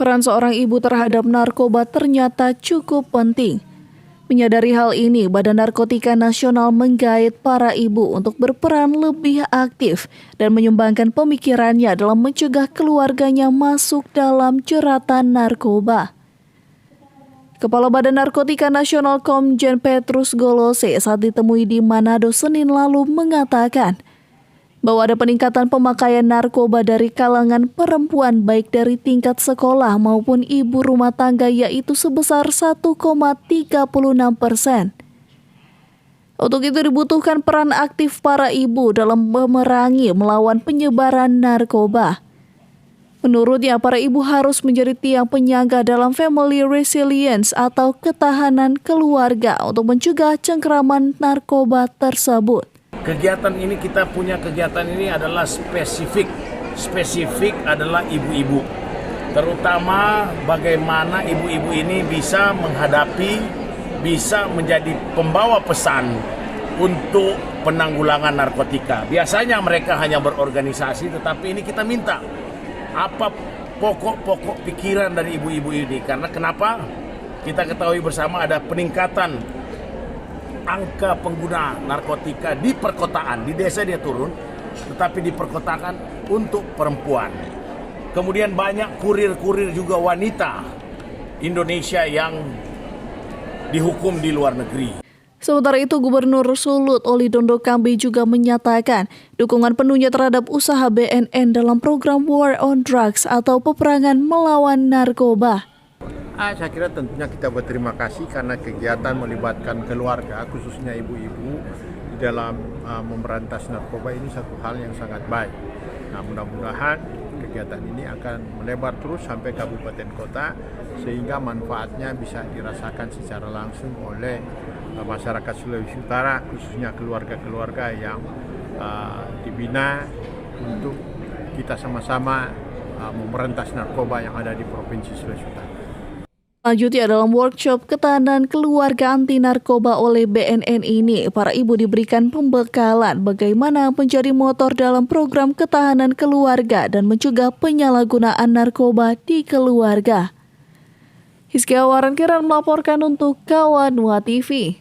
Peran seorang ibu terhadap narkoba ternyata cukup penting. Menyadari hal ini, Badan Narkotika Nasional menggait para ibu untuk berperan lebih aktif dan menyumbangkan pemikirannya dalam mencegah keluarganya masuk dalam jeratan narkoba. Kepala Badan Narkotika Nasional Komjen Petrus Golose saat ditemui di Manado Senin lalu mengatakan bahwa ada peningkatan pemakaian narkoba dari kalangan perempuan baik dari tingkat sekolah maupun ibu rumah tangga yaitu sebesar 1,36%. Untuk itu dibutuhkan peran aktif para ibu dalam memerangi melawan penyebaran narkoba. Menurutnya, para ibu harus menjadi tiang penyangga dalam family resilience atau ketahanan keluarga untuk mencegah cengkraman narkoba tersebut. Kegiatan ini adalah spesifik adalah ibu-ibu. Terutama bagaimana ibu-ibu ini bisa menjadi pembawa pesan untuk penanggulangan narkotika. Biasanya mereka hanya berorganisasi, tetapi ini kita minta apa pokok-pokok pikiran dari ibu-ibu ini. Karena kenapa? Kita ketahui bersama ada peningkatan angka pengguna narkotika di perkotaan. Di desa dia turun, tetapi di perkotaan untuk perempuan. Kemudian banyak kurir-kurir juga wanita Indonesia yang dihukum di luar negeri. Sementara itu, Gubernur Sulut Oli Dondo Kambi juga menyatakan dukungan penuhnya terhadap usaha BNN dalam program War on Drugs atau peperangan melawan narkoba. Saya kira tentunya kita berterima kasih karena kegiatan melibatkan keluarga, khususnya ibu-ibu, di dalam memberantas narkoba ini satu hal yang sangat baik. Nah, mudah-mudahan kegiatan ini akan melebar terus sampai kabupaten kota, sehingga manfaatnya bisa dirasakan secara langsung oleh masyarakat Sulawesi Utara, khususnya keluarga-keluarga yang dibina untuk kita sama-sama memberantas narkoba yang ada di Provinsi Sulawesi Utara. Selanjutnya, dalam workshop ketahanan keluarga anti narkoba oleh BNN ini, para ibu diberikan pembekalan bagaimana menjadi motor dalam program ketahanan keluarga dan mencegah penyalahgunaan narkoba di keluarga. Hizkia Waran Kiran melaporkan untuk Kawanua TV.